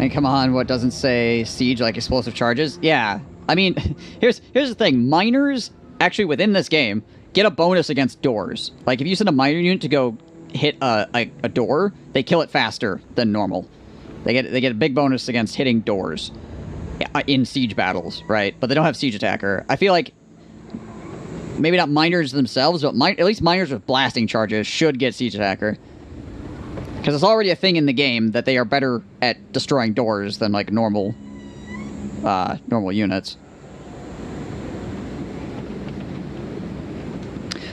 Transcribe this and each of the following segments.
And come on, what doesn't say siege like explosive charges? Yeah. I mean, here's the thing. Miners, actually within this game, get a bonus against doors. Like, if you send a miner unit to go hit a door, they kill it faster than normal. They get a big bonus against hitting doors in siege battles, right? But they don't have siege attacker. I feel like maybe not miners themselves, but at least miners with blasting charges should get siege attacker. Because it's already a thing in the game that they are better at destroying doors than, like, normal units.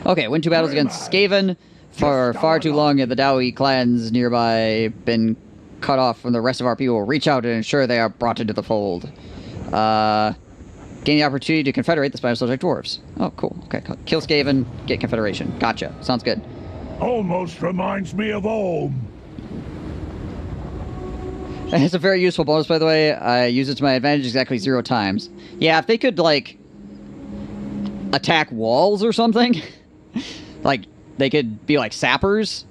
Okay, win 2 battles against Skaven. For far too long have the Dowie clans nearby been cut off from the rest of our people. Reach out and ensure they are brought into the fold. Gain the opportunity to confederate the Spider Subject Dwarves. Oh, cool. Okay, kill Skaven, get confederation. Gotcha. Sounds good. Almost reminds me of home. It's a very useful bonus, by the way. I use it to my advantage exactly 0 times. Yeah, if they could, like, attack walls or something, like, they could be like sappers,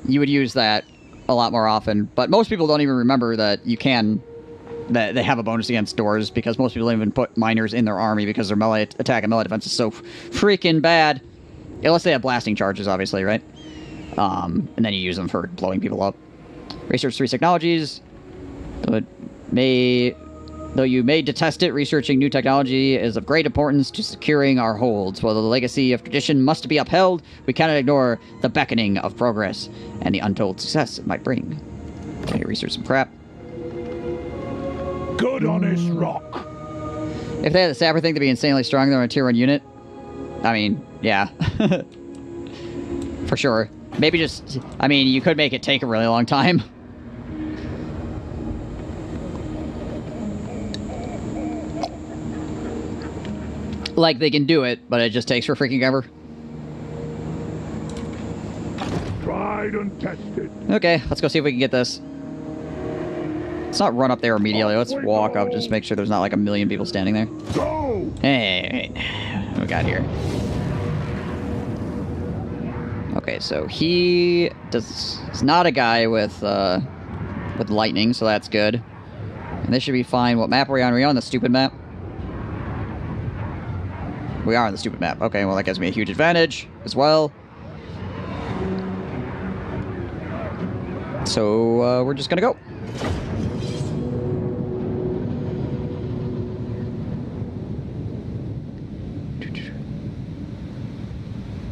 you would use that a lot more often. But most people don't even remember that you can, that they have a bonus against doors, because most people don't even put miners in their army because their melee attack and melee defense is so freaking bad. Unless they have blasting charges, obviously, right? And then you use them for blowing people up. Research 3 technologies. Though you may detest it, researching new technology is of great importance to securing our holds. While the legacy of tradition must be upheld, we cannot ignore the beckoning of progress and the untold success it might bring. Okay, research some crap. Good honest rock. If they had the sapper thing to be insanely strong, they're a tier 1 unit. I mean, yeah. For sure. Maybe just, I mean, you could make it take a really long time. Like, they can do it, but it just takes for freaking ever. Tried and tested. Okay, let's go see if we can get this. Let's not run up there immediately. Let's walk up, just make sure there's not like a million people standing there. Go! Hey, what we got here? Okay, so he's not a guy with lightning, so that's good. And this should be fine. What map are we on? Are we on the stupid map? We are on the stupid map. Okay, well, that gives me a huge advantage as well. So, we're just gonna go.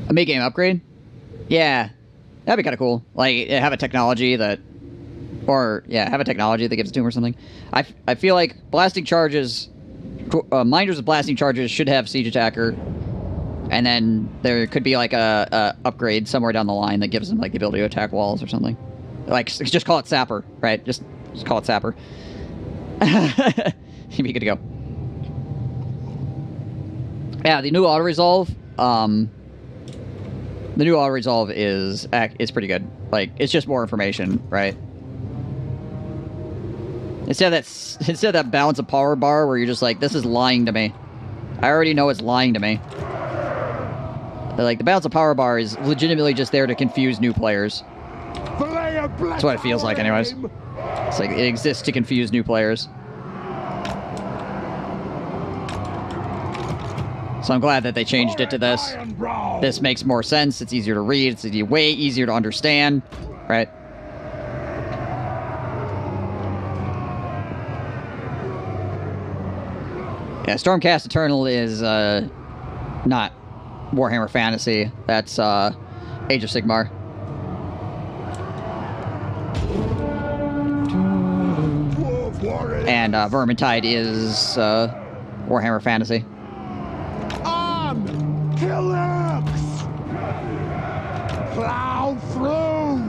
A mid-game upgrade? Yeah. That'd be kind of cool. Like, have a technology that... Or, yeah, have a technology that gives it to him or something. I feel like blasting charges... miners with blasting charges should have siege attacker, and then there could be like a upgrade somewhere down the line that gives them like the ability to attack walls or something. Like, just call it sapper, right? Just call it sapper. You'd be good to go. Yeah, the new auto resolve. The new auto resolve is pretty good. Like, it's just more information, right? Instead of that balance of power bar where you're just like, this is lying to me. I already know it's lying to me. But like, the balance of power bar is legitimately just there to confuse new players. That's what it feels like anyways. It's like, it exists to confuse new players. So I'm glad that they changed it to this. This makes more sense, it's easier to read, it's way easier to understand, right? Yeah, Stormcast Eternal is not Warhammer Fantasy. That's Age of Sigmar. And Vermintide is Warhammer Fantasy. On! Killix! Plow through!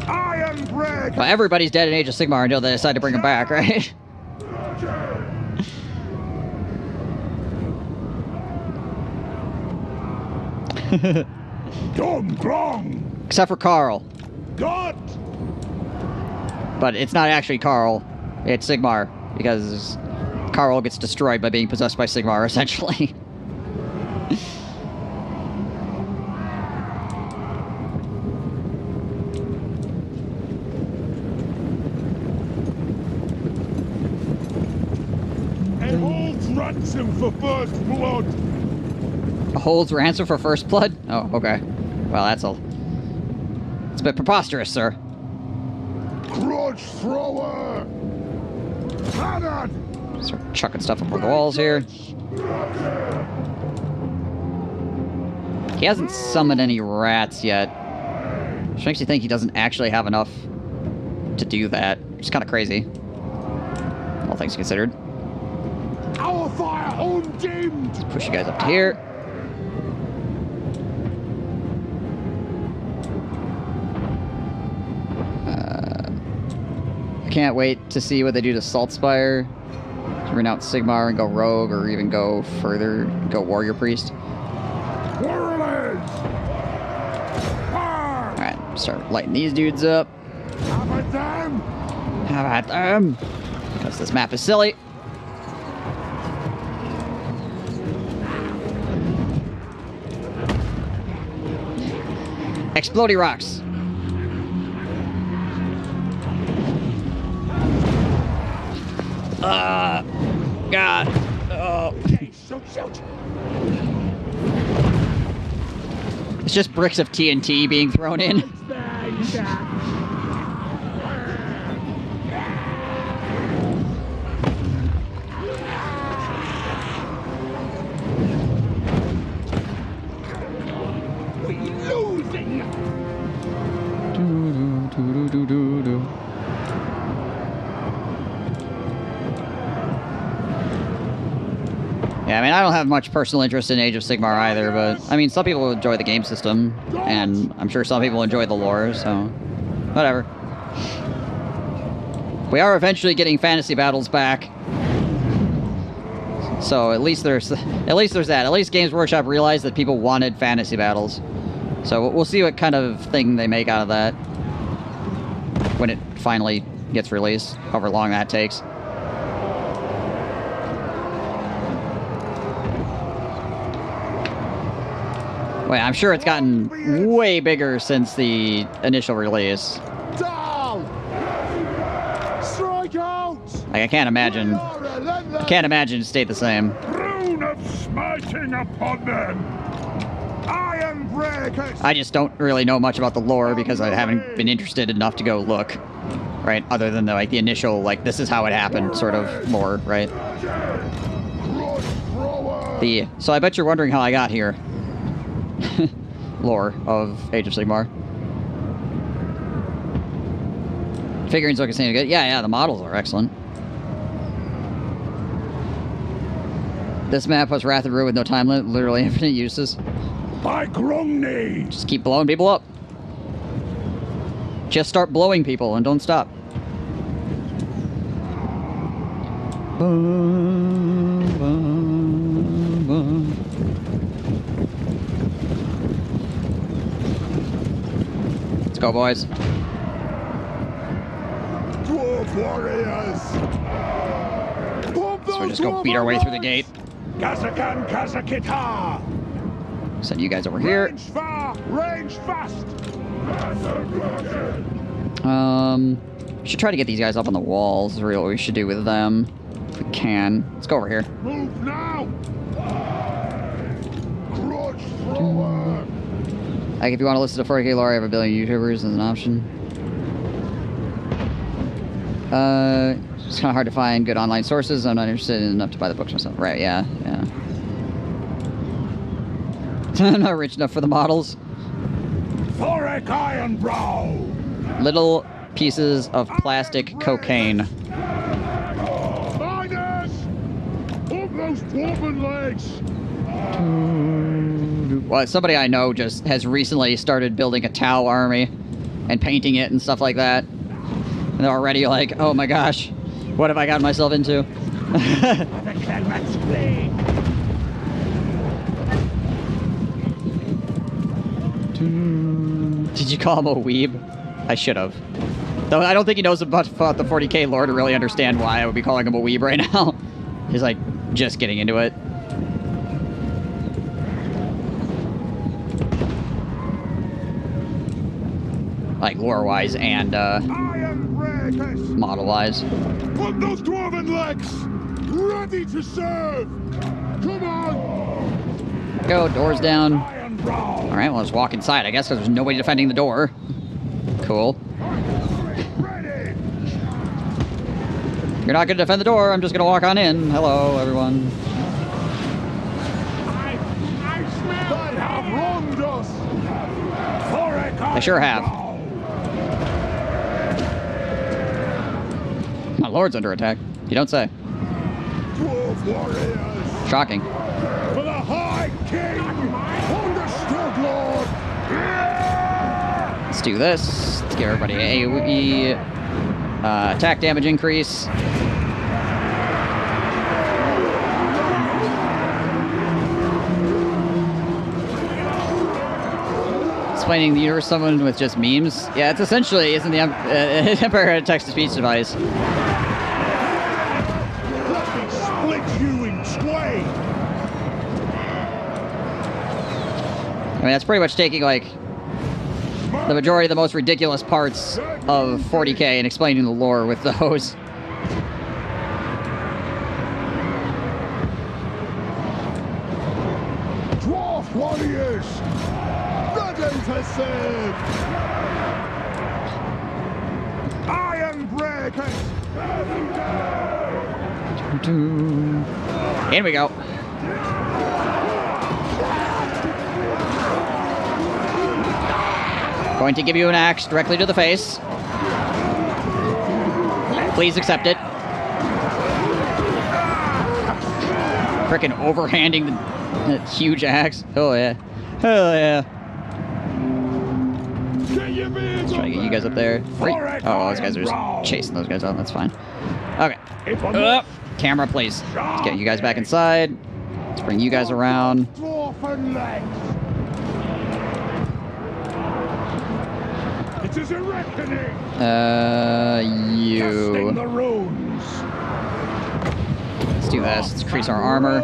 Ironbrow! Well, everybody's dead in Age of Sigmar until they decide to bring him back, right? Dom Grong! Except for Carl. God! But it's not actually Carl. It's Sigmar. Because Carl gets destroyed by being possessed by Sigmar, essentially. ransom for first blood. Holds ransom for first blood? Oh, okay. Well, it's a bit preposterous, sir. Grudge thrower. Cannon. Start chucking stuff over the walls here. He hasn't summoned any rats yet. Which makes you think he doesn't actually have enough to do that. Which is kind of crazy. All things considered. Our fire undimmed. Let's push you guys up to here. I can't wait to see what they do to Saltspire. To renounce Sigmar and go rogue, or even go further, go warrior priest. Alright, start lighting these dudes up. Have at them. Have at them. Because this map is silly. Explodey rocks. God. Oh. Shoot. It's just bricks of TNT being thrown in. We're losing. Yeah, I mean, I don't have much personal interest in Age of Sigmar either, but, I mean, some people enjoy the game system, and I'm sure some people enjoy the lore, so, whatever. We are eventually getting fantasy battles back, so at least there's that. At least Games Workshop realized that people wanted fantasy battles, so we'll see what kind of thing they make out of that when it finally gets released, however long that takes. Wait, I'm sure it's gotten way bigger since the initial release. Down. Strike out. Like, I can't imagine it stayed the same. Rune of smiting upon them. Ironbrow. I just don't really know much about the lore because I haven't been interested enough to go look, right? Other than the, like, the initial, like, this is how it happened sort of lore, right? So I bet you're wondering how I got here. Lore of Age of Sigmar. Figurines look insane good. Yeah, the models are excellent. This map was Wrath of Ruin with no time limit, literally infinite uses. By Grumney. Just keep blowing people up. Just start blowing people and don't stop. Boom, boom, boom. Let's go, boys. Dwarf warriors. So we'll just go beat our way through the gate. Kazakan Kazakita. Send you guys over here. Range far, range fast. Should try to get these guys up on the walls. Is really what we should do with them. If we can. Let's go over here. Move now. Grudge thrower. Like, if you want to listen to 4K lore, I have a billion YouTubers as an option. It's kind of hard to find good online sources. I'm not interested enough to buy the books myself. Right, yeah. I'm not rich enough for the models. Thorek Ironbrow. Little pieces of plastic cocaine. Miners! Up those dwarven legs! Well, somebody I know just has recently started building a Tau army and painting it and stuff like that. And they're already like, oh my gosh, what have I gotten myself into? Did you call him a weeb? I should have. Though I don't think he knows about the 40k lore to really understand why I would be calling him a weeb right now. He's like, just getting into it. Like, lore-wise and, model-wise. Put those dwarven legs! Ready to serve! Come on! Go, doors down. Ironbrow! Alright, well, let's walk inside, I guess, because there's nobody defending the door. Cool. Ready! You're not going to defend the door, I'm just going to walk on in. Hello, everyone. I smell! They have wronged us! Thorek, They sure have. My lord's under attack. You don't say. Dwarf warriors! Shocking. For the High King! Understood, Lord! Let's do this. Let's give everybody AoE attack damage increase. Explaining the universe to someone with just memes. Yeah, it's essentially isn't the Empire had a text-to-speech device. Let me split you in twain! I mean, that's pretty much taking like the majority of the most ridiculous parts of 40K and explaining the lore with those. Dwarf warriors! Ready to serve! Iron breakers! In we go. Going to give you an axe directly to the face. Please accept it. Frickin' overhanding the huge axe. Oh yeah. Hell yeah. Let's try to get you guys up there. Oh, those guys are just chasing those guys out. That's fine. Okay. Camera, please. Let's get you guys back inside. Let's bring you guys around. It is a reckoning. You. The runes. Let's do this. Let's increase our armor.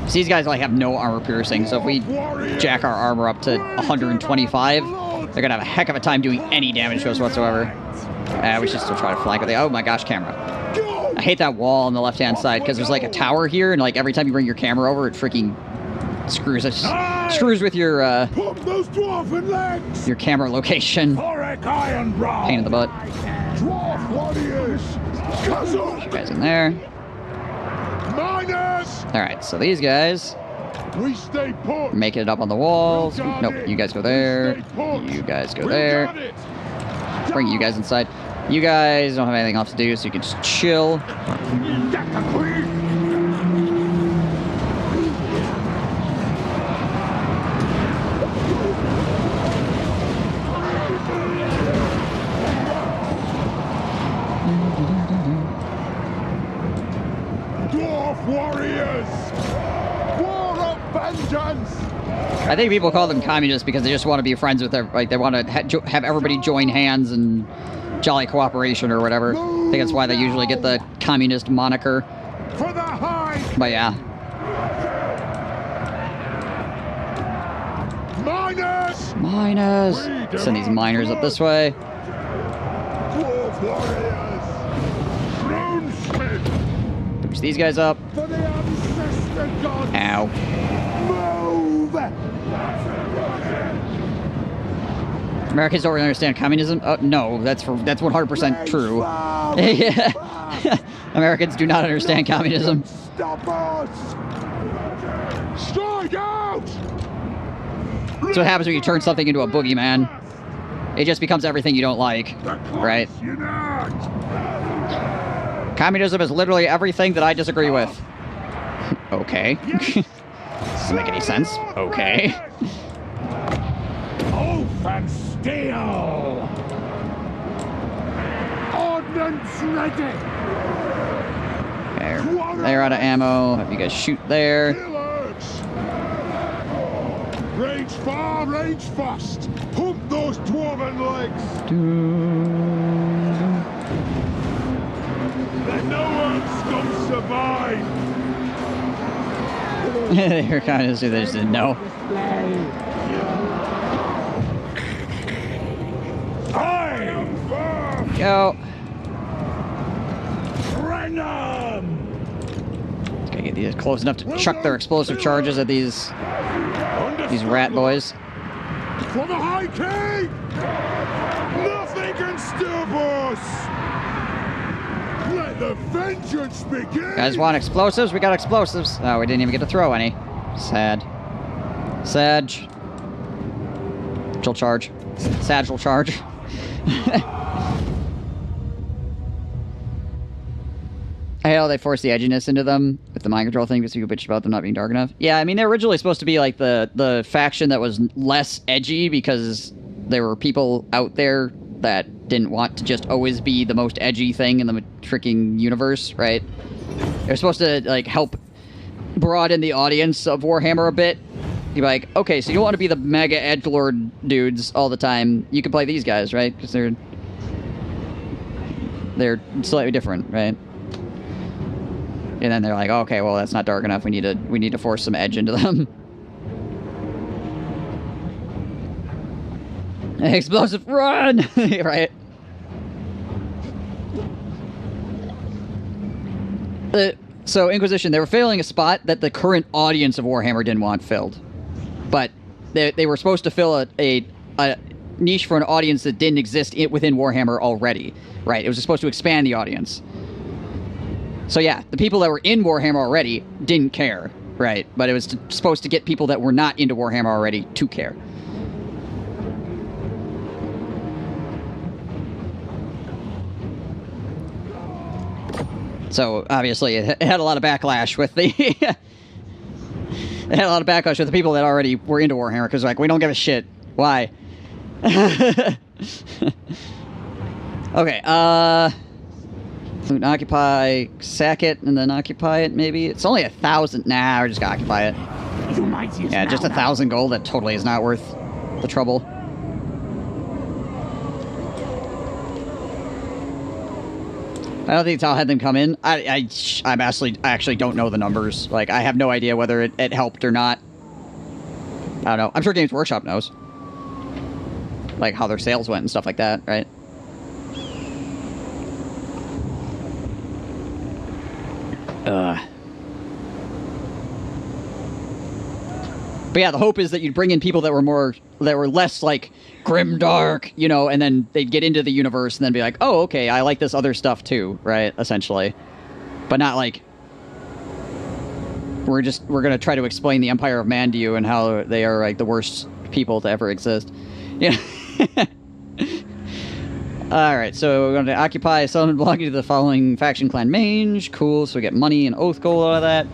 So these guys like have no armor piercing, so if we jack our armor up to 125, they're gonna have a heck of a time doing any damage to us whatsoever. We should still try to flank with it. Oh my gosh, camera. I hate that wall on the left-hand side because there's like a tower here, and like every time you bring your camera over, it freaking screws with your your camera location. Pain in the butt. Dwarf warriors. Kazul. You guys in there. Miners. All right, so these guys We stay put. making it up on the walls. Nope, you guys go there. You guys go there. Bring you guys inside. You guys don't have anything else to do, so you can just chill. Dwarf warriors. War of vengeance. I think people call them communists because they just want to be friends with their, like, they want to have everybody join hands and jolly cooperation or whatever. I think that's why they usually get the communist moniker. For the high. But yeah. Miners. Miners. Send these miners up this way. Dwarf warriors. Runesmith. Push these guys up. For the ancestor gods. Ow. Move. Americans don't really understand communism. No, that's 100% true. Yeah. Americans do not understand communism. Stop us. Strike out. That's what happens when you turn something into a boogeyman. It just becomes everything you don't like, right? Communism is literally everything that I disagree with. Okay. Doesn't make any sense. Okay. Oath and steel. Ordnance ready. They're out of ammo. Have you guys shoot there. Killers. Rage far, rage fast. Hump those dwarven legs. Let no one scum survive. They're kind of, they just didn't know. Aye. Go. Renner. Yeah, close enough to chuck their explosive charges at these rat boys. For the High King! Nothing can stop us! Let the vengeance begin! Guys want explosives? We got explosives. Oh, we didn't even get to throw any. Sad. Sag. She'll charge. Sag will charge. I hate how they force the edginess into them with the mind control thing because people bitch about them not being dark enough. Yeah, I mean, they're originally supposed to be like the faction that was less edgy because there were people out there that didn't want to just always be the most edgy thing in the freaking universe, right? They're supposed to, like, help broaden the audience of Warhammer a bit. You'd be like, okay, so you don't want to be the mega edgelord dudes all the time. You can play these guys, right? Because they're slightly different, right? And then they're like, okay, well, that's not dark enough. We need to force some edge into them. Explosive, run! Right? So, Inquisition, they were filling a spot that the current audience of Warhammer didn't want filled. But they were supposed to fill a niche for an audience that didn't exist within Warhammer already. Right? It was supposed to expand the audience. So yeah, the people that were in Warhammer already didn't care, right? But it was supposed to get people that were not into Warhammer already to care. So obviously it had a lot of backlash with the... it had a lot of backlash with the people that already were into Warhammer, because like, we don't give a shit. Why? Okay, occupy, sack it, and then occupy it, maybe? It's only 1,000. Nah, we're just gonna occupy it. Yeah, just 1,000 gold, that totally is not worth the trouble. I don't think Tal had them come in. I actually don't know the numbers. Like, I have no idea whether it helped or not. I don't know. I'm sure Games Workshop knows. Like, how their sales went and stuff like that, right? But yeah, the hope is that you'd bring in people that were less like grim dark, you know, and then they'd get into the universe and then be like, oh, okay, I like this other stuff too, right? Essentially. But not like we're gonna try to explain the Empire of Man to you and how they are like the worst people to ever exist. Yeah. Alright, so we're going to occupy a settlement belonging to the following faction clan mange. Cool, so we get money and oath gold out of that.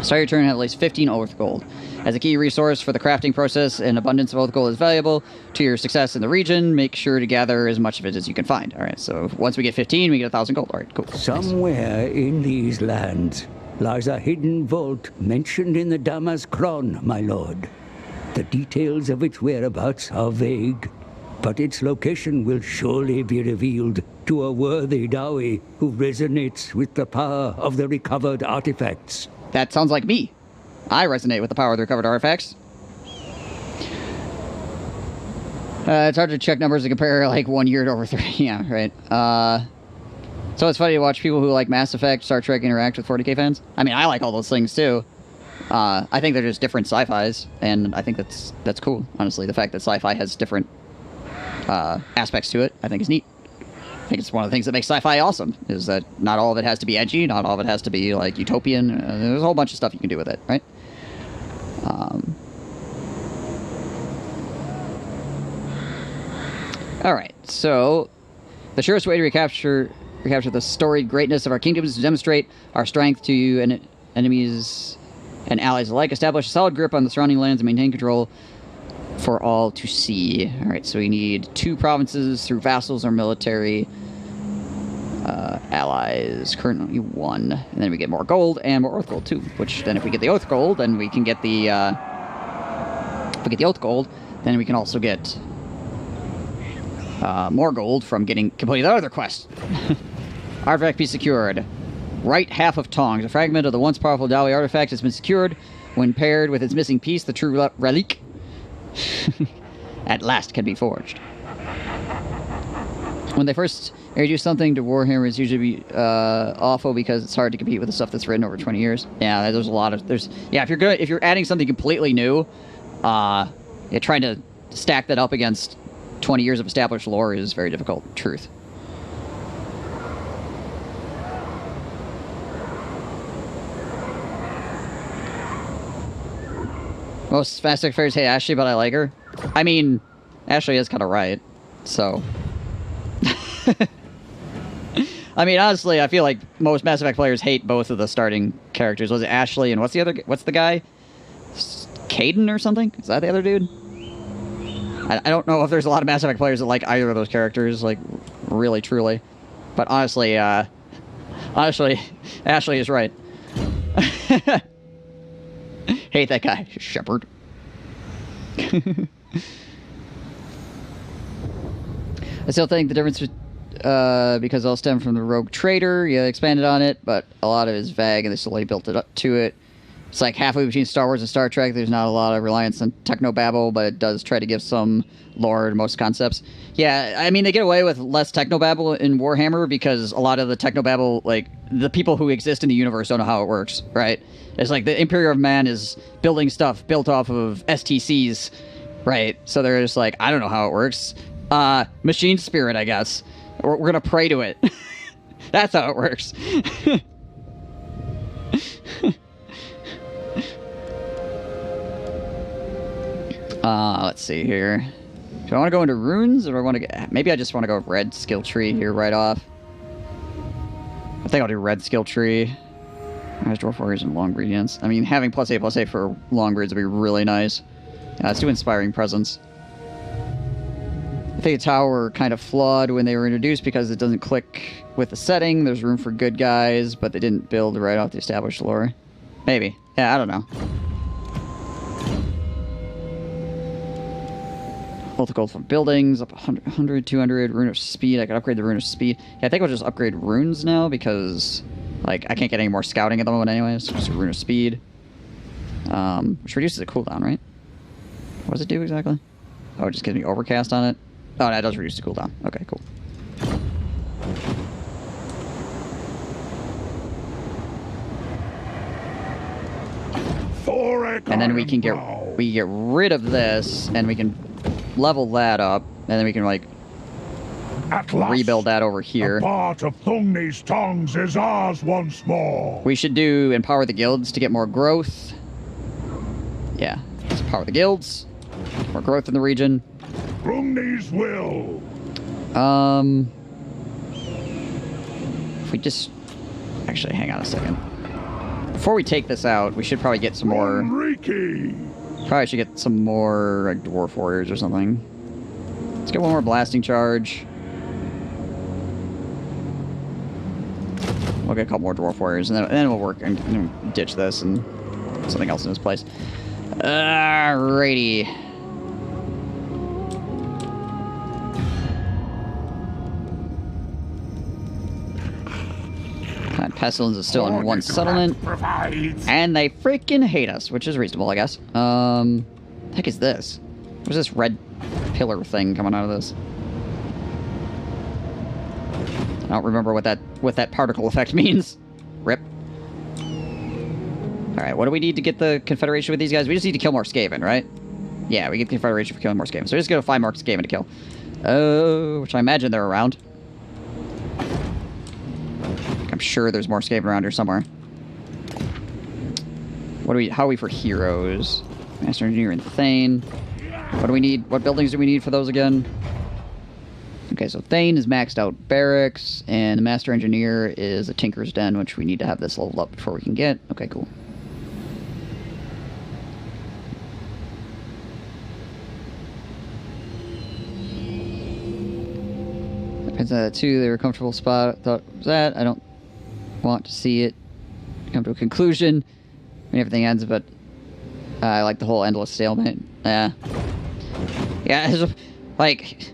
Start your turn at least 15 oath gold. As a key resource for the crafting process, an abundance of oath gold is valuable to your success in the region. Make sure to gather as much of it as you can find. Alright, so once we get 15, we get 1,000 gold. Alright, cool. Somewhere in these lands lies a hidden vault mentioned in the Dama's Crown, my lord. The details of its whereabouts are vague, but its location will surely be revealed to a worthy Dawi who resonates with the power of the recovered artifacts. That sounds like me. I resonate with the power of the recovered artifacts. It's hard to check numbers and compare, like, 1 year to over 3. Yeah, right. So it's funny to watch people who like Mass Effect, Star Trek interact with 40k fans. I mean, I like all those things, too. I think they're just different sci-fis, and I think that's cool, honestly. The fact that sci-fi has different aspects to it, I think is neat. I think it's one of the things that makes sci-fi awesome, is that not all of it has to be edgy, not all of it has to be, like, utopian. There's a whole bunch of stuff you can do with it, right? Alright, so the surest way to recapture the storied greatness of our kingdom is to demonstrate our strength to enemies and allies alike, establish a solid grip on the surrounding lands, and maintain control for all to see. Alright, so we need 2 provinces through vassals or military allies. Currently 1. And then we get more gold and more oath gold too, which then if we get the oath gold, then we can get the if we get the oath gold, then we can also get more gold from completing the other quest. Artifact be secured. Right half of Tongs. A fragment of the once powerful Dawi artifact has been secured. When paired with its missing piece, the true relic at last can be forged. When they first Or do something to Warhammer is usually awful because it's hard to compete with the stuff that's written over 20 years. Yeah, there's a lot of yeah. If you're adding something completely new, yeah, trying to stack that up against 20 years of established lore is very difficult. Truth. Most Mass Effect players hate Ashley, but I like her. I mean, Ashley is kind of right, so. I mean, honestly, I feel like most Mass Effect players hate both of the starting characters. Was it Ashley and what's the guy? Caden or something? Is that the other dude? I don't know if there's a lot of Mass Effect players that like either of those characters, like, really, truly. But honestly, Ashley is right. Hate that guy, Shepard. I still think the difference because it'll stem from the rogue trader. Yeah, they expanded on it, but a lot of it is vague, and they slowly built it up to it. It's like halfway between Star Wars and Star Trek. There's not a lot of reliance on technobabble, but it does try to give some lore to most concepts. Yeah, I mean, they get away with less technobabble in Warhammer because a lot of the technobabble, like, the people who exist in the universe don't know how it works, right? It's like the Imperium of Man is building stuff built off of STCs, right? So they're just like, I don't know how it works. Machine spirit, I guess. We're gonna pray to it. That's how it works. Let's see here. Do I want to go into runes, or do I want to get... Maybe I just want to go red skill tree here right off. I think I'll do red skill tree. There's dwarf warriors and long breeds. I mean, having +8/+8 for long breeds would be really nice. Let's do inspiring presence. I think the tower were kind of flawed when they were introduced because it doesn't click with the setting. There's room for good guys, but they didn't build right off the established lore. Maybe. Yeah, I don't know. Gold from buildings, up 100, 200, rune of speed. I could upgrade the rune of speed. Yeah, I think I'll just upgrade runes now because, like, I can't get any more scouting at the moment anyways. So just a rune of speed. Which reduces the cooldown, right? What does it do exactly? Oh, it just gives me overcast on it. Oh, no, it does reduce the cooldown. Okay, cool. Thorek, and then we can get rid of this, and we can level that up, and then we can, like, rebuild that over here. A part of Thungni's tongues is ours once more. We should do empower the guilds to get more growth. Yeah, let's empower the guilds. Get more growth in the region. Thungni's will. If we just... Actually, hang on a second. Before we take this out, we should probably get some more... Probably should get some more, like, dwarf warriors or something. Let's get one more blasting charge. We'll get a couple more dwarf warriors, and then we'll work and ditch this and something else in its place. Alrighty. Pestilence is still in one settlement. And they freaking hate us, which is reasonable, I guess. The heck is this? What's this red pillar thing coming out of this? I don't remember what that particle effect means. Rip. Alright, what do we need to get the Confederation with these guys? We just need to kill more Skaven, right? Yeah, we get the Confederation for killing more Skaven. So we're just gonna find more Skaven to kill. Oh, which I imagine they're around. I'm sure there's more Skaven around here somewhere. How are we for heroes? Master Engineer and Thane. What do we need? What buildings do we need for those again? Okay, so Thane is maxed out barracks, and the Master Engineer is a Tinker's Den, which we need to have this leveled up before we can get. Okay, cool. Depends on that too. They were a comfortable spot. I thought it was that. I don't want to see it come to a conclusion when everything ends, but I like the whole endless stalemate. Yeah, like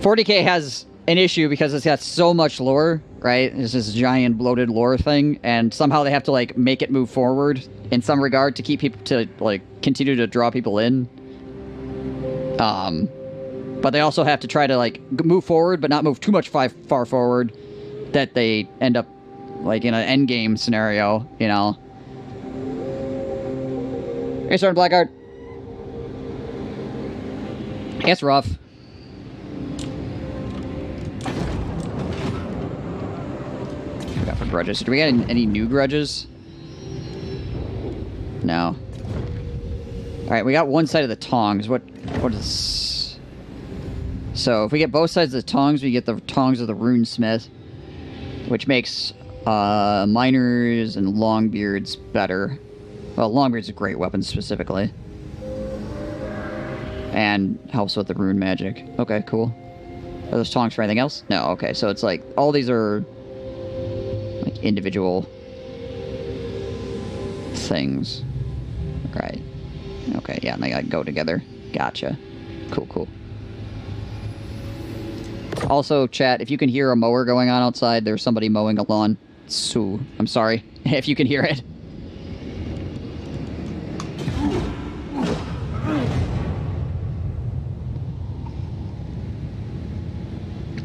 40K has an issue because it's got so much lore, right? It's this giant bloated lore thing, and somehow they have to, like, make it move forward in some regard to keep people to, like, continue to draw people in. But they also have to try to, like, move forward, but not move too much far forward that they end up, like, in an endgame scenario, you know? Hey, Sergeant Blackguard. It's rough. What we got for grudges? Do we get any new grudges? No. Alright, we got one side of the tongs. What is... So, if we get both sides of the tongs, we get the tongs of the runesmith, which makes miners and longbeards better. Well, longbeard's a great weapon specifically. And helps with the rune magic. Okay, cool. Are those tongs for anything else? No, okay, so it's like, all these are like individual things. Right. Okay, yeah, and they like go together. Gotcha. Cool, cool. Also, chat, if you can hear a mower going on outside, there's somebody mowing a lawn. So, I'm sorry if you can hear it.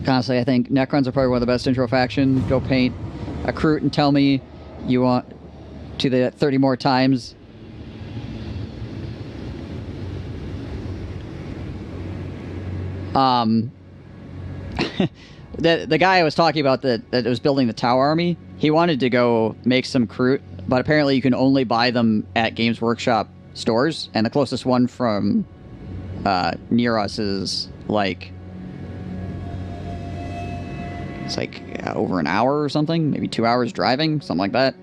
Honestly, I think Necrons are probably one of the best intro factions. Go paint a Kroot and tell me you want to the 30 more times. The guy I was talking about that was building the Tau Army, he wanted to go make some Kroot, but apparently you can only buy them at Games Workshop stores, and the closest one from near us is like... It's like over an hour or something, maybe 2 hours driving, something like that.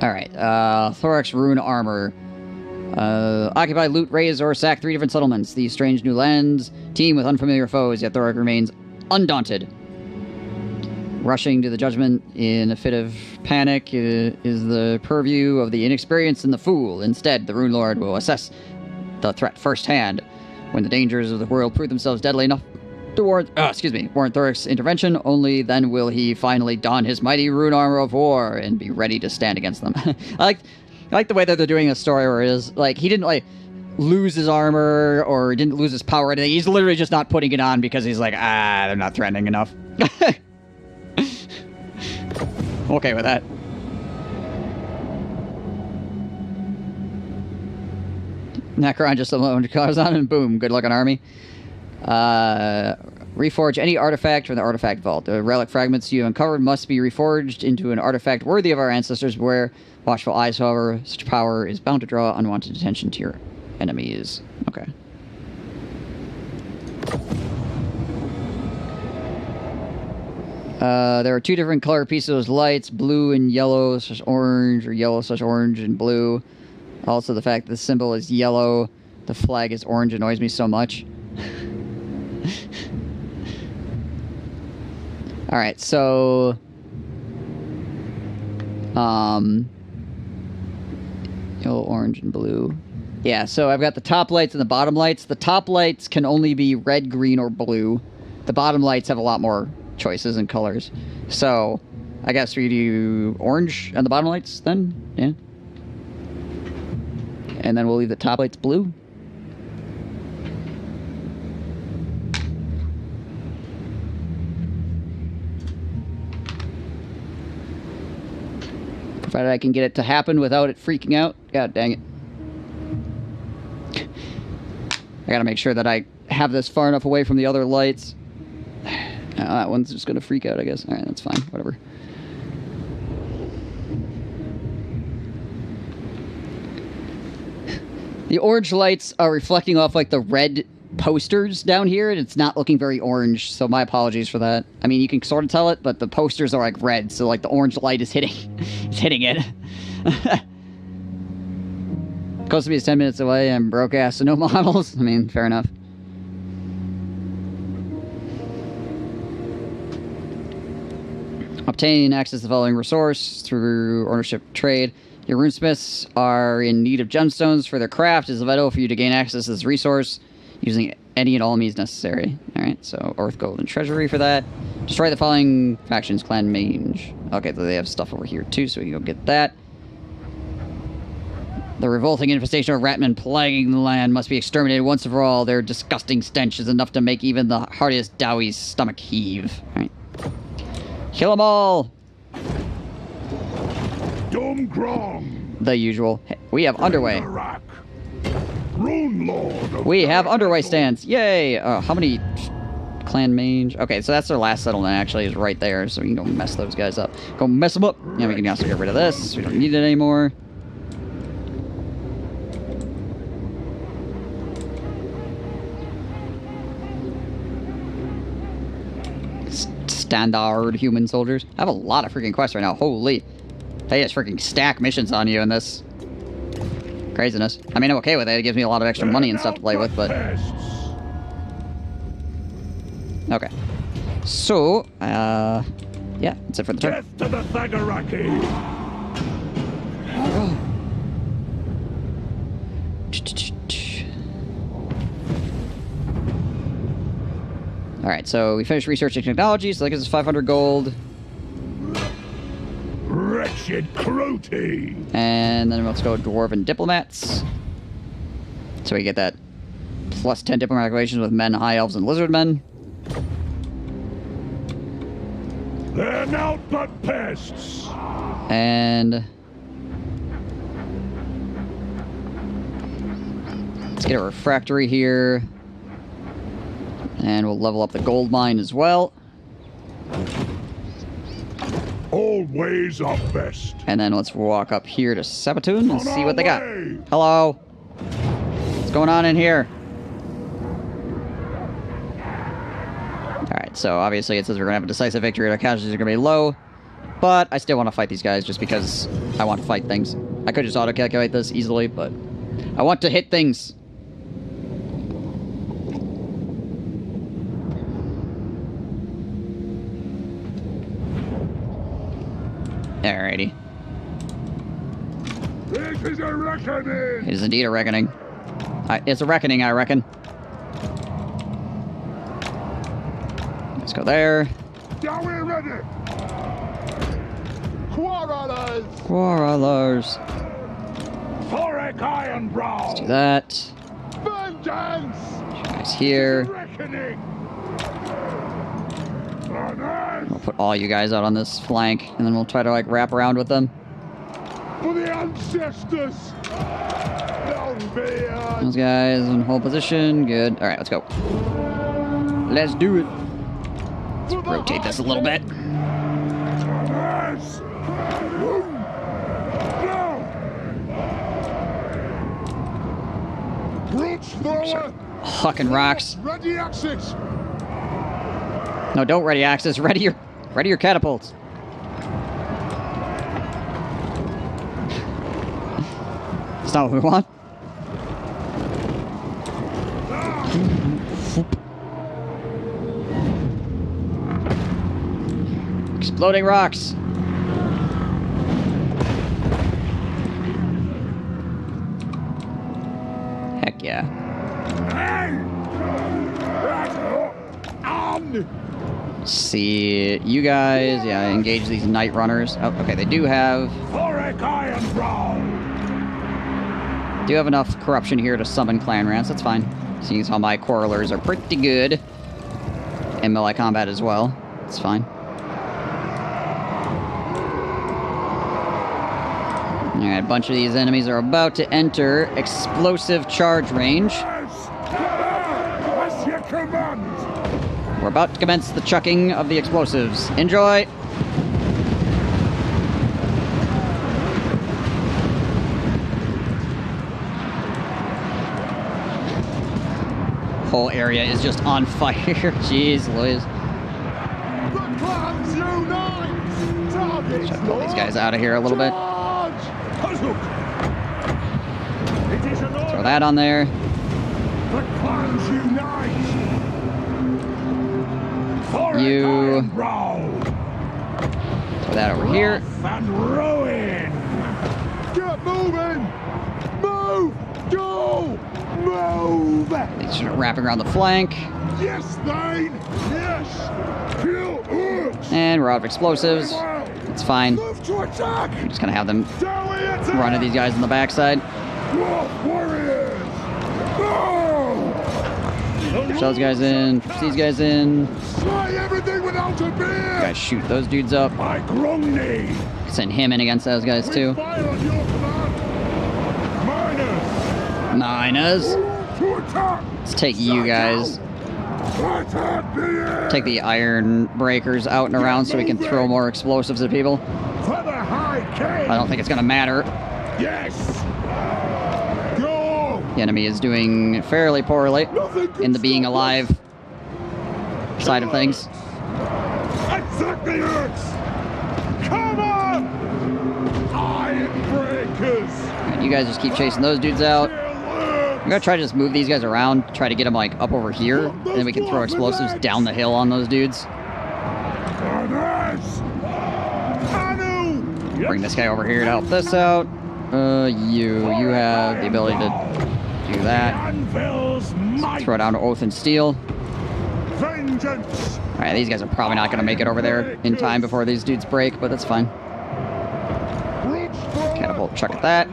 Alright, Thorek's Rune Armor. Occupy, loot, raise, or sack 3 different settlements. These strange new lands teem with unfamiliar foes, yet Thorek remains undaunted. Rushing to the judgment in a fit of panic is the purview of the inexperienced and the fool. Instead, the Rune Lord will assess the threat firsthand. When the dangers of the world prove themselves deadly enough to warrant Thorek's intervention, only then will he finally don his mighty rune armor of war and be ready to stand against them. I like the way that they're doing this story where it is, like, he didn't, like, lose his armor or didn't lose his power or anything. He's literally just not putting it on because he's like, they're not threatening enough. Okay with that. Necron just alone cars on and boom, good looking army. Reforge any artifact from the artifact vault. The relic fragments you uncovered must be reforged into an artifact worthy of our ancestors. Beware watchful eyes, however, such power is bound to draw unwanted attention to your enemies. Okay. There are 2 different color pieces of those lights, blue and yellow / orange, or yellow / orange and blue. Also, the fact that the symbol is yellow, the flag is orange annoys me so much. Alright, so... yellow, orange, and blue. Yeah, so I've got the top lights and the bottom lights. The top lights can only be red, green, or blue. The bottom lights have a lot more choices and colors. So, I guess we do orange on the bottom lights then? Yeah. And then we'll leave the top lights blue. Provided I can get it to happen without it freaking out. God dang it. I gotta make sure that I have this far enough away from the other lights. That one's just gonna freak out, I guess. Alright, that's fine. Whatever. The orange lights are reflecting off, like, the red posters down here, and it's not looking very orange, so my apologies for that. I mean, you can sort of tell it, but the posters are, like, red, so, like, the orange light is hitting, is hitting it. Supposed to be 10 minutes away, I'm broke-ass, so no models. I mean, fair enough. Obtain access to the following resource through ownership trade. Your runesmiths are in need of gemstones for their craft. It is vital for you to gain access to this resource using any and all means necessary. Alright, so Earth Gold and Treasury for that. Destroy the following factions, Clan Mange. Okay, so they have stuff over here too, so we can go get that. The revolting infestation of ratmen plaguing the land must be exterminated once and for all. Their disgusting stench is enough to make even the hardiest Dowie's stomach heave. Alright. Kill them all! Dom Grong. The usual. Hey, we have underway. KARAK. Rune Lord of We have KARAK underway Azul. stands. Yay! How many clan mage? Okay, so that's their last settlement actually, is right there. So we can go mess those guys up. Go mess them up! Yeah, we can also get rid of this. We don't need it anymore. Standard human soldiers. I have a lot of freaking quests right now. Holy. They just freaking stack missions on you in this craziness. I mean, I'm okay with it. It gives me a lot of extra money and stuff to play with, but... Okay. So, yeah, that's it for the turn. Death to the Thagaraki. Alright, so we finished researching technology, so that gives us 500 gold. Wretched Crotty. And then let's go Dwarven Diplomats. So we get that plus 10 diplomatic relations with men, high elves, and lizard men. They're naught but pests. And let's get a refractory here. And we'll level up the gold mine as well. All ways are best. And then let's walk up here to Sabatoon and On see our what they got. way. Hello. What's going on in here? Alright, so obviously it says we're going to have a decisive victory. Our casualties are going to be low. But I still want to fight these guys just because I want to fight things. I could just auto-calculate this easily, but I want to hit things. Alrighty. This is a reckoning. It is indeed a reckoning. It's a reckoning, I reckon. Let's go there. Are we ready? Quarrelers. Quarrelers. Thorek Ironbrow. Do that. Vengeance. Guys here. Reckoning. We'll put all you guys out on this flank, and then we'll try to, like, wrap around with them. For the ancestors. Don't be Those guys in hold position. Good. Alright, let's go. Let's do it. Let's rotate this a little bit. Yes. No. Brute thrower. Hucking rocks. Ready axis. No, don't ready axis. Ready your catapults. That's not what we want. Exploding rocks. Heck yeah. See, you guys, yeah, engage these night runners. Oh, okay, they do have enough corruption here to summon clan rants. That's fine. Seeing as how my quarrelers are pretty good in melee combat as well. It's fine. Alright, a bunch of these enemies are about to enter explosive charge range. What's your command? We're about to commence the chucking of the explosives. Enjoy! Whole area is just on fire. Jeez Louise. The clans unite! Targets Try to pull these guys out of here a little bit. It is an Throw order. that on there. The clans unite! You- Ironbrow. Throw that over here. Wrath and ruin! Get moving! Move! Go! Move! These are wrapping around the flank. Yes, Thane! Yes! Kill Urks! And we're out of explosives. It's fine. Move to attack! I'm just gonna have them Shall we attack? run at these guys on the backside. Dwarf warriors! No! Push those guys in. Push these guys in. Slay everything without a beer! Guys, shoot those dudes up. I Grongni! Send him in against those guys too. Fire on your command! Miners. To attack! Let's take you guys. Attack the air! Take the iron breakers out and around so we can throw more explosives at people. For the High King! I don't think it's gonna matter. Yes! Go! The enemy is doing fairly poorly Nothing can in the being stop alive side of things. Attack the Earth! Come on! Iron breakers! Alright, you guys just keep chasing those dudes out. I'm gonna try to just move these guys around, try to get them like up over here, and then we can throw explosives down the hill on those dudes. Bring this guy over here to help this out. You have the ability to do that. Throw down Oath and Steel. Vengeance! Alright, these guys are probably not gonna make it over there in time before these dudes break, but that's fine. Catapult chuck at that.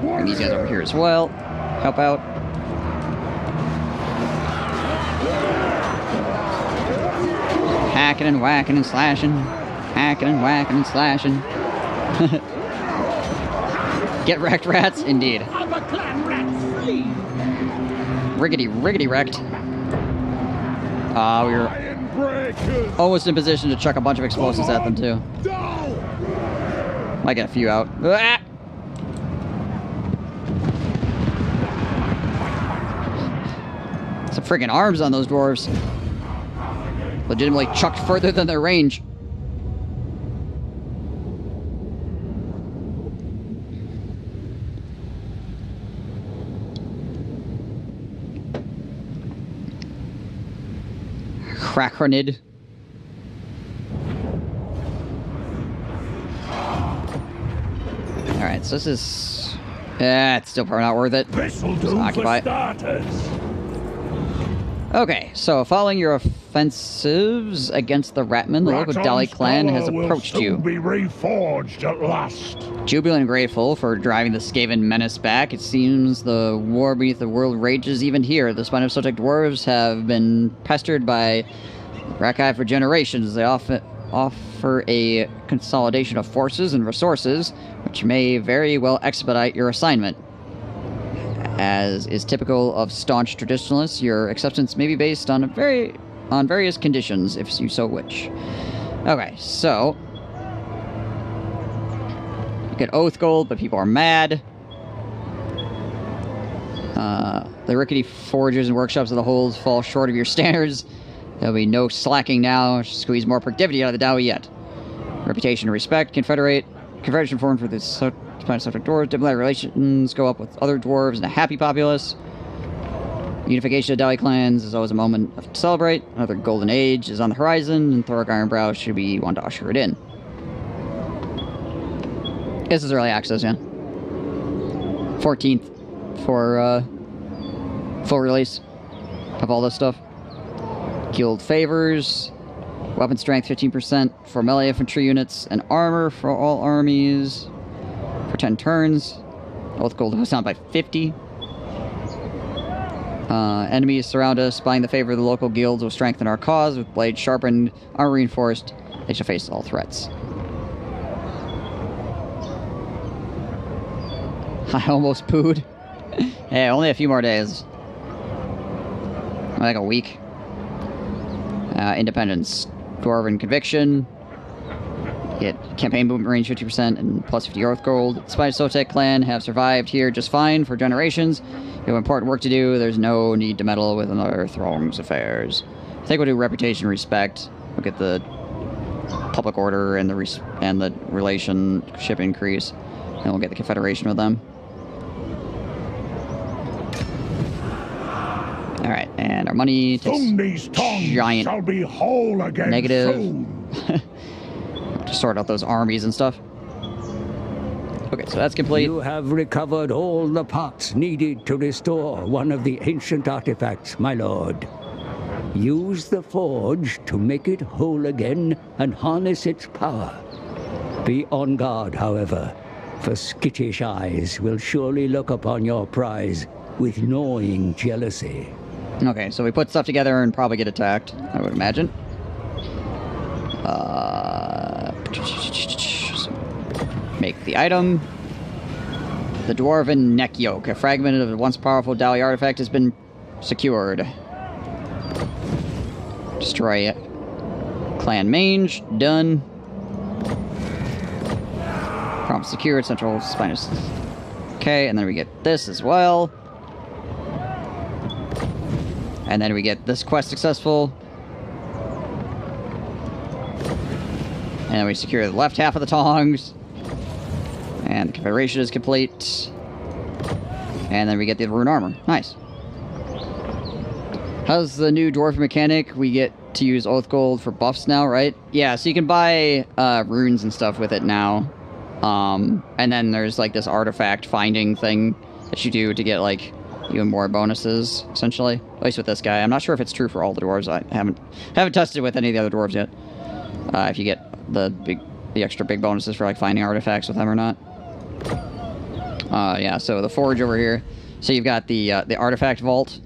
Bring these guys over here as well. Help out. Hacking and whacking and slashing. Hacking and whacking and slashing. Get wrecked, rats? Indeed. Riggedy wrecked. We were almost in position to chuck a bunch of explosives at them, too. Might get a few out. Ah! Some freaking arms on those dwarves. Legitimately chucked further than their range. Cracronid. Alright, so this is... it's still probably not worth it. This'll do Occupy. for starters. Okay, so following your offensives against the Ratmen, the local Dali clan has approached you. Be reforged at last. Jubilant and grateful for driving the Skaven menace back, it seems the war beneath the world rages even here. The Spine of Sotek dwarves have been pestered by Rakai for generations. They offer a consolidation of forces and resources, which may very well expedite your assignment. As is typical of staunch traditionalists, your acceptance may be based on various conditions, if you so wish. Okay, so you get Oath Gold, but people are mad. The rickety forges and workshops of the holds fall short of your standards. There'll be no slacking now. Squeeze more productivity out of the Dowie yet. Reputation and respect. Confederation formed for the Spine of Sotek dwarves. Diplomatic relations go up with other dwarves and a happy populace. Unification of Dowie clans is always a moment to celebrate. Another golden age is on the horizon, and Thorek Ironbrow should be one to usher it in. This is early access, yeah. 14th for full release of all this stuff. Guild favors. Weapon strength 15% for melee infantry units, and armor for all armies for 10 turns. Oath Gold goes down by 50. Enemies surround us, buying the favor of the local guilds will strengthen our cause. With blades sharpened, armor reinforced, they shall face all threats. I almost pooed. Hey, only a few more days. Like a week. Independence. Dwarven Conviction. Get campaign movement range 50% and plus 50 Earth Gold. The Spine of Sotek clan have survived here just fine for generations. You have important work to do. There's no need to meddle with another throng's affairs. I think we'll do reputation respect. We'll get the public order and the relationship increase. And we'll get the Confederation with them. Alright, and our money takes giant shall be whole again negative. soon. To sort out those armies and stuff. Okay, so that's complete. You have recovered all the parts needed to restore one of the ancient artifacts, my lord. Use the forge to make it whole again and harness its power. Be on guard, however. For skittish eyes will surely look upon your prize with gnawing jealousy. Okay, so we put stuff together and probably get attacked, I would imagine. Make the item. The Dwarven Neck Yoke. A fragment of the once powerful Dali artifact has been secured. Destroy it. Clan Mange. Done. Prompt secured. Central Spinus. Okay, and then we get this as well. And then we get this quest successful. And then we secure the left half of the tongs. And the configuration is complete. And then we get the rune armor. Nice. How's the new dwarf mechanic? We get to use Oath Gold for buffs now, right? Yeah, so you can buy runes and stuff with it now. And then there's like this artifact finding thing that you do to get like even more bonuses, essentially. At least with this guy. I'm not sure if it's true for all the dwarves. I haven't tested it with any of the other dwarves yet. If you get the extra big bonuses for like finding artifacts with them or not. Yeah, so the forge over here. So you've got the artifact vault,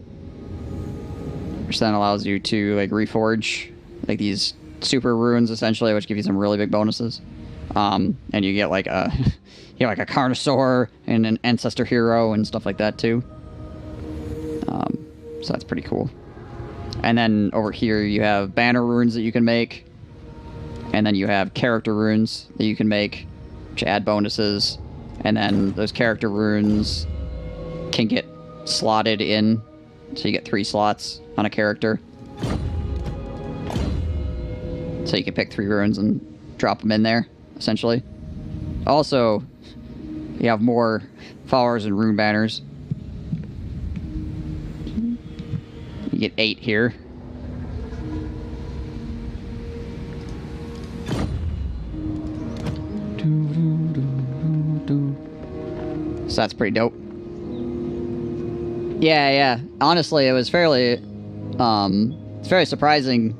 which then allows you to like reforge like these super runes essentially, which give you some really big bonuses. And you get like a like a Carnosaur and an ancestor hero and stuff like that too. So that's pretty cool. And then over here you have banner runes that you can make. And then you have character runes that you can make, which add bonuses. And then those character runes can get slotted in. So you get 3 slots on a character. So you can pick 3 runes and drop them in there, essentially. Also, you have more followers and rune banners. You get 8 here. So that's pretty dope. Yeah. Honestly, it was fairly, it's very surprising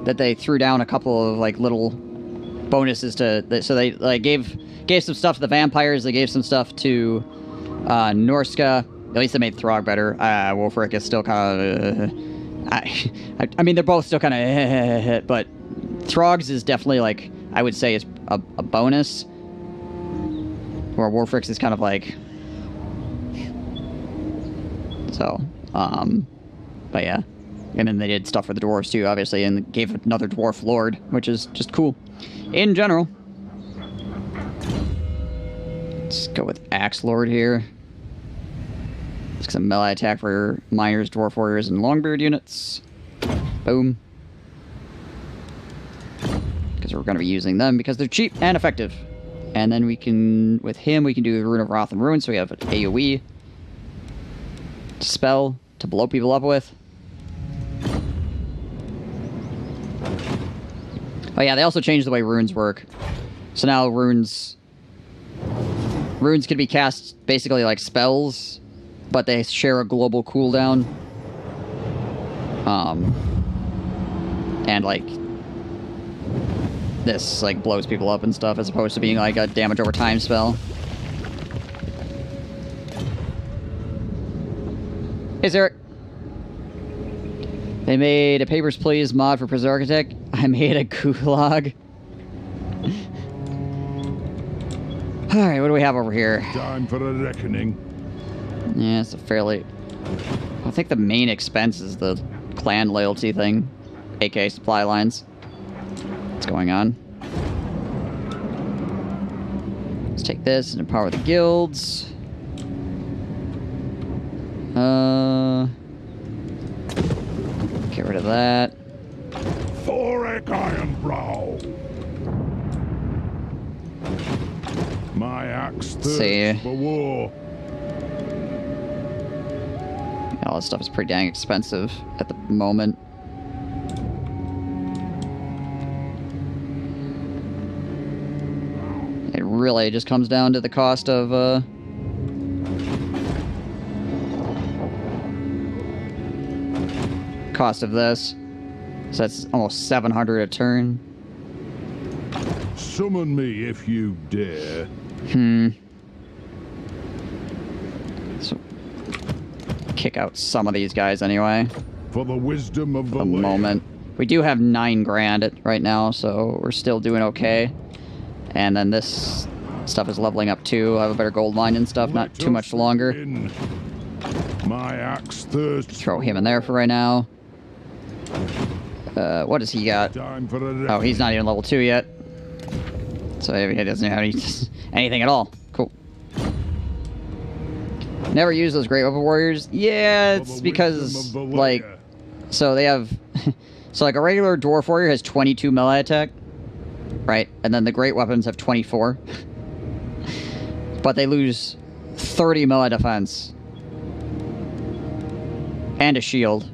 that they threw down a couple of like little bonuses to. So they like gave some stuff to the vampires. They gave some stuff to Norska. At least they made Throg better. Wolfric is still kind of. I mean, they're both still kind of, but Throg's is definitely like I would say is a bonus. Where Wolfric's is kind of like. So, but yeah. And then they did stuff for the dwarves too, obviously, and gave another dwarf lord, which is just cool. In general. Let's go with Axe Lord here. Let's get some melee attack for miners, dwarf warriors, and longbeard units. Boom. Because we're going to be using them because they're cheap and effective. And then we can, with him, we can do the Rune of Wrath and Ruin, so we have an AoE spell to blow people up with. Oh yeah, they also changed the way runes work. So now runes can be cast basically like spells, but they share a global cooldown. And like this like blows people up and stuff as opposed to being like a damage over time spell. Hey, Zerek. They made a Papers, Please mod for Prison Architect. I made a gulag. Alright, what do we have over here? Time for a reckoning. Yeah, it's a fairly... I think the main expense is the clan loyalty thing. aka supply lines. What's going on? Let's take this and empower the guilds. Get rid of that. Thorek Ironbrow. My axe thirsts for war. Yeah, all this stuff is pretty dang expensive at the moment. It really just comes down to the cost of this. So that's almost 700 a turn. Summon me if you dare. kick out some of these guys anyway. For the wisdom of For the moment. We do have 9 grand right now, so we're still doing okay. And then this stuff is leveling up too. I have a better gold mine and stuff, not too much longer. My axe thirsts. Throw him in there for right now. What does he got? Oh, he's not even level 2 yet. So he doesn't have anything at all. Cool. Never use those Great Weapon Warriors. Yeah, it's because, like, so they have... So, like, a regular Dwarf Warrior has 22 melee attack, right? And then the Great Weapons have 24. But they lose 30 melee defense. And a shield.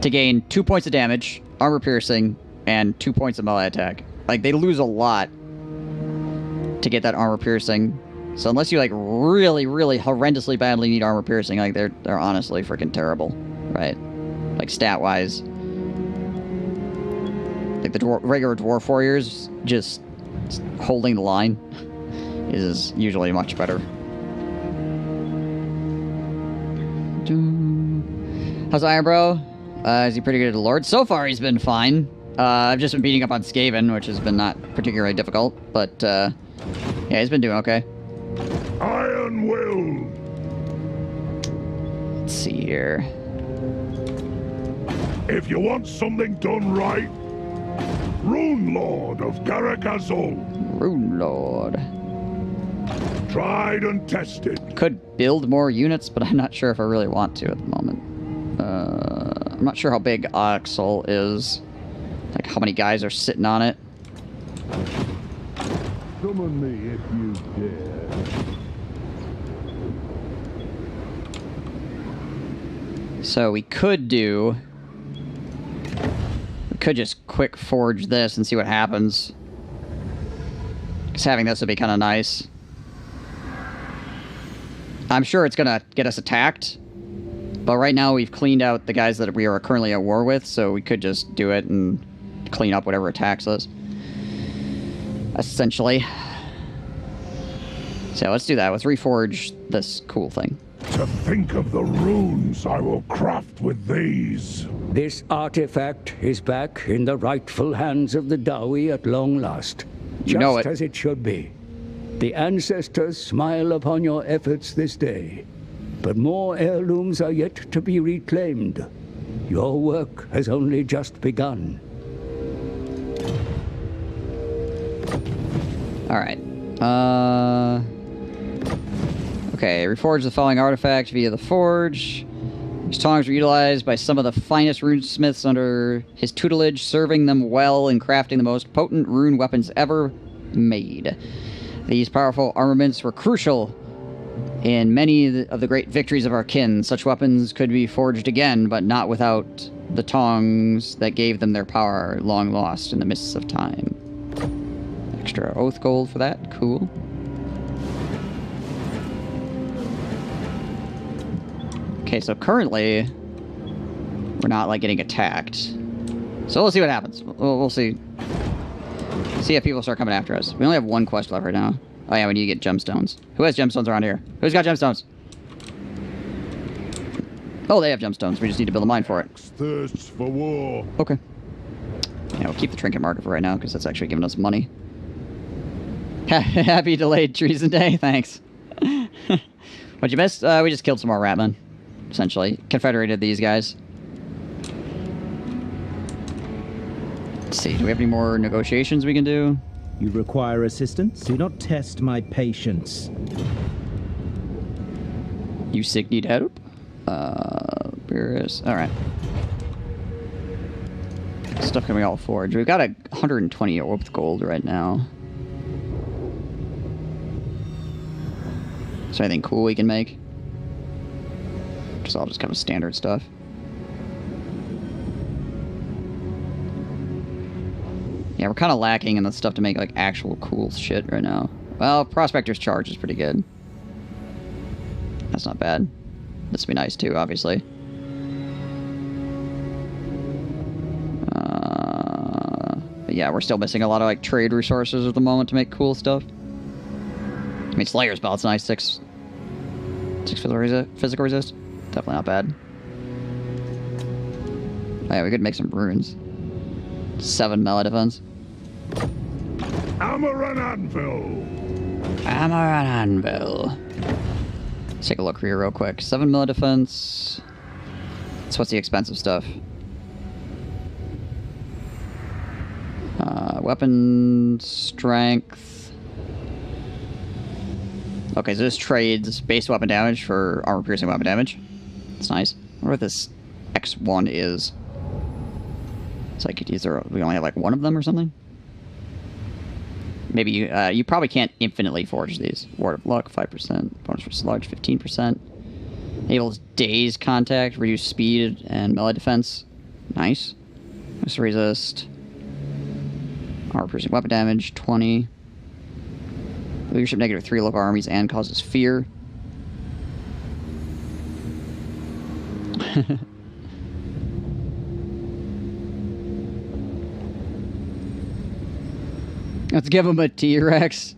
To gain 2 points of damage, armor piercing, and 2 points of melee attack. Like, they lose a lot to get that armor piercing. So unless you, like, really, really horrendously badly need armor piercing, like, they're honestly freaking terrible, right? Like, stat-wise. Like, the regular Dwarf Warriors, just holding the line is usually much better. How's Ironbrow? Is he pretty good at the Lord? So far, he's been fine. I've just been beating up on Skaven, which has been not particularly difficult, but, yeah, he's been doing okay. Iron will. Let's see here. If you want something done right, Rune Lord of KARAK AZUL. Rune Lord. Tried and tested. Could build more units, but I'm not sure if I really want to at the moment. I'm not sure how big Axel is. Like, how many guys are sitting on it. Summon me if you dare. So we could do... We could just quick forge this and see what happens. Because having this would be kind of nice. I'm sure it's going to get us attacked. But right now we've cleaned out the guys that we are currently at war with, so we could just do it and clean up whatever attacks us. Essentially. So let's do that. Let's reforge this cool thing. To think of the runes I will craft with these. This artifact is back in the rightful hands of the Dawi at long last. You know it. Just as it should be. The ancestors smile upon your efforts this day. But more heirlooms are yet to be reclaimed. Your work has only just begun. Alright. Okay, reforge the following artifact via the forge. These tongs were utilized by some of the finest runesmiths under his tutelage, serving them well in crafting the most potent rune weapons ever made. These powerful armaments were crucial in many of the great victories of our kin. Such weapons could be forged again, but not without the tongs that gave them their power, long lost in the mists of time. Extra oath gold for that. Cool. Okay, so currently we're not, like, getting attacked. So we'll see what happens. We'll see. See if people start coming after us. We only have 1 quest left right now. Oh yeah, we need to get gemstones. Who has gemstones around here? Who's got gemstones? Oh, they have gemstones. We just need to build a mine for it. Thirsts for war. Okay. Yeah, we'll keep the trinket market for right now, because that's actually giving us money. Happy delayed treason day. Thanks. What'd you miss? We just killed some more ratmen, essentially. Confederated these guys. Let's see, do we have any more negotiations we can do? You require assistance? Do not test my patience. You sick, need help? Alright. Stuff can we all forge? We've got 120 orbed gold right now. Is there anything cool we can make? Just all just kind of standard stuff. Yeah, we're kind of lacking in the stuff to make, like, actual cool shit right now. Well, Prospector's Charge is pretty good. That's not bad. This would be nice, too, obviously. But yeah, we're still missing a lot of, like, trade resources at the moment to make cool stuff. I mean, Slayer's Belt's nice. 6 physical resist. Definitely not bad. Oh, yeah, we could make some runes. 7 melee defense. Hammer and anvil. Hammer and anvil. Let's take a look here real quick. 7 melee defense. So what's the expensive stuff? Weapon strength. Okay, so this trades base weapon damage for armor piercing weapon damage. That's nice. I wonder what this X1 is. It's like, we only have like one of them or something? Maybe you probably can't infinitely forge these. Ward of Luck, 5%. Bonus for Sludge, 15%. Enables Daze Contact, reduce speed and melee defense. Nice. Missile resist. Armor piercing weapon damage, 20. Leadership -3 local armies and causes fear. Let's give him a T-Rex.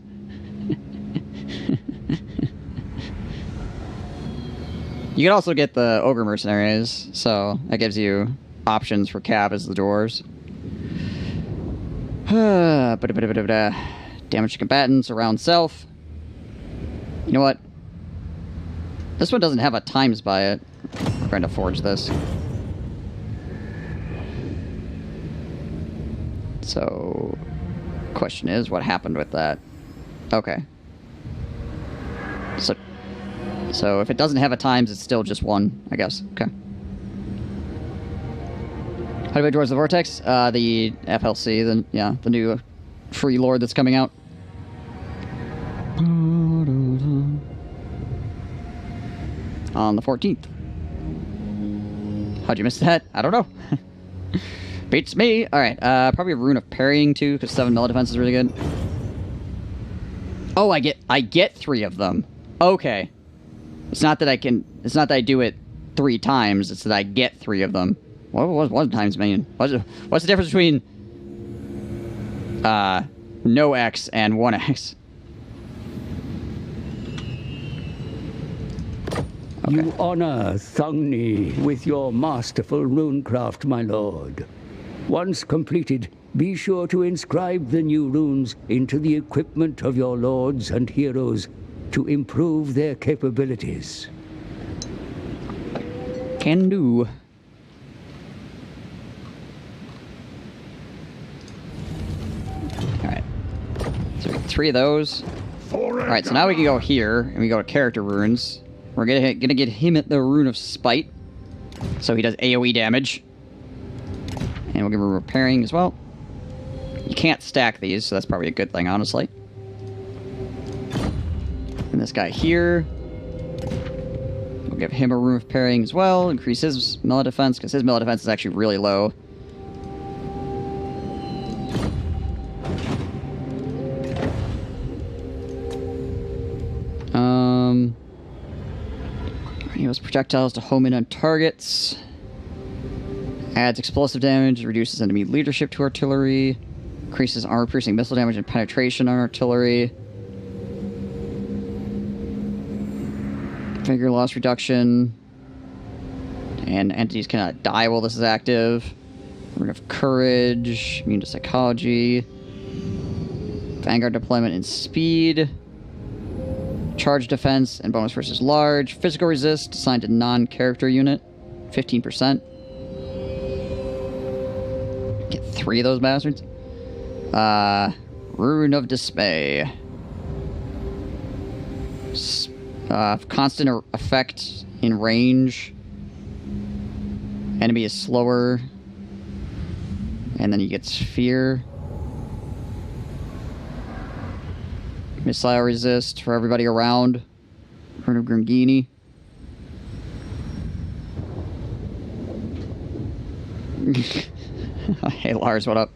You can also get the Ogre Mercenaries, so that gives you options for Cav as the dwarves. Damage to combatants around self. You know what? This one doesn't have a times by it. We're going to forge this. So, question is, what happened with that? Okay. So if it doesn't have a times, it's still just 1, I guess. Okay. How do I towards the Vortex? The FLC, the new free lord that's coming out. On the 14th. How'd you miss that? I don't know. Beats me. Alright, probably a Rune of Parrying too, because 7 melee defense is really good. Oh, I get 3 of them. Okay. It's not that I do it 3 times, it's that I get 3 of them. What does times mean? What's the difference between no X and 1X? Okay. You honor Thungni with your masterful runecraft, my lord. Once completed, be sure to inscribe the new runes into the equipment of your lords and heroes to improve their capabilities. Can do. Alright. So 3 of those. Alright, so now we can go here, and we go to character runes. We're gonna get him at the Rune of Spite. So he does AoE damage. And we'll give him repairing as well. You can't stack these, so that's probably a good thing, honestly. And this guy here, we'll give him a Rune of Parrying as well. Increase his melee defense, because his melee defense is actually really low. Heals projectiles to home in on targets. Adds explosive damage, reduces enemy leadership to artillery. Increases armor-piercing missile damage and penetration on artillery. Figure loss reduction. And entities cannot die while this is active. Rune of Courage. Immune to Psychology. Vanguard deployment and speed. Charge defense and bonus versus large. Physical resist assigned to non-character unit. 15%. Get 3 of those bastards. Rune of Dismay. Constant effect in range. Enemy is slower. And then he gets fear. Missile resist for everybody around. Rune of Gringini. Hey Lars, what up?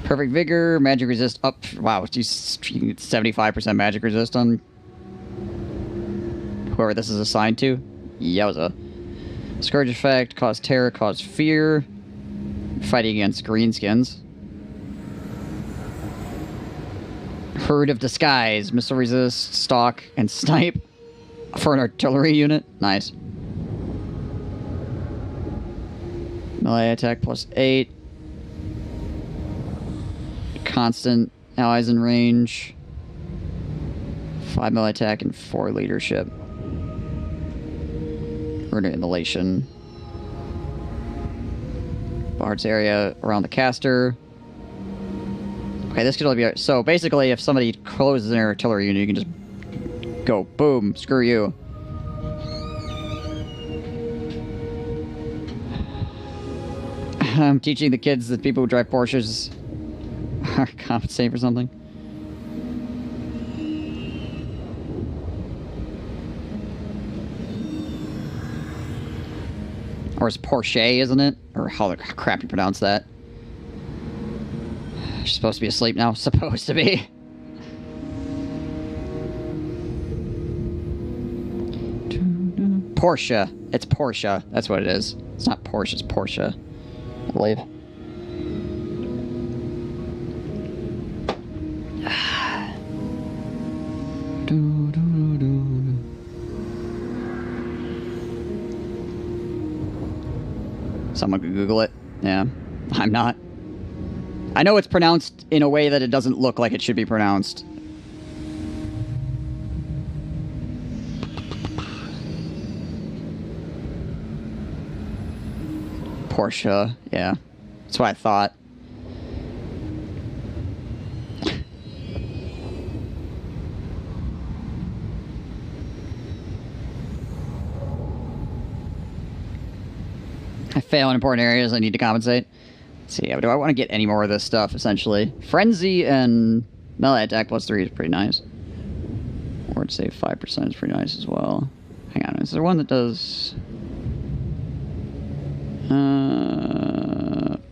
Perfect Vigor, Magic Resist up. Wow, you get 75% Magic Resist on whoever this is assigned to. Yowza. Scourge effect, cause terror, cause fear. Fighting against greenskins. Herd of Disguise, missile resist, stalk, and snipe for an artillery unit. Nice. Melee attack +8. Constant allies in range. 5 melee attack and 4 leadership. Murder inhalation. Bard's area around the caster. Okay, this could only be... So, basically, if somebody closes an artillery unit, you can just go, boom, screw you. I'm teaching the kids that people who drive Porsches are compensating for something. Or it's Porsche, isn't it? Or how the crap you pronounce that. She's supposed to be asleep now. Supposed to be. Porsche. It's Porsche. That's what it is. It's not Porsche, it's Porsche. I believe. Someone could Google it. Yeah. I'm not. I know it's pronounced in a way that it doesn't look like it should be pronounced. Porsche, yeah. That's what I thought. I fail in important areas, I need to compensate. Let's see, do I want to get any more of this stuff, essentially? Frenzy and melee attack +3 is pretty nice. Ward save 5% is pretty nice as well. Hang on, is there one that does...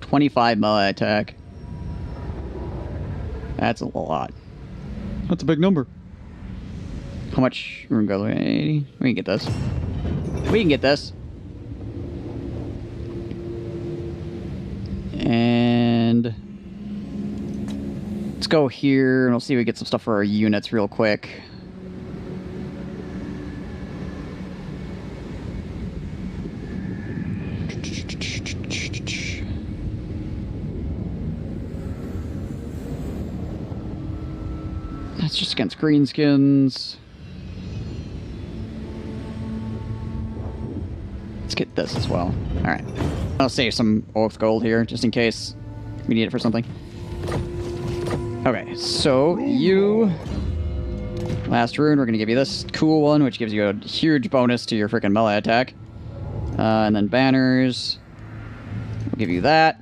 25 melee attack. That's a lot. That's a big number. How much? We're gonna go 80. We can get this. We can get this. And let's go here and we'll see if we get some stuff for our units real quick. That's just against greenskins. Let's get this as well. Alright. I'll save some oath gold here, just in case we need it for something. Okay, so you... Last rune, we're going to give you this cool one, which gives you a huge bonus to your freaking melee attack. And then banners. We'll give you that.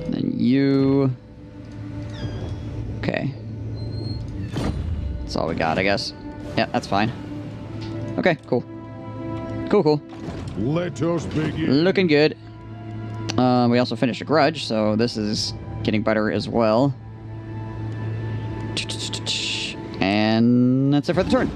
And then you... Okay. That's all we got, I guess. Yeah, that's fine. Okay, cool. Cool, cool. Let us begin. Looking good. We also finished a grudge, so this is getting better as well. And that's it for the turn.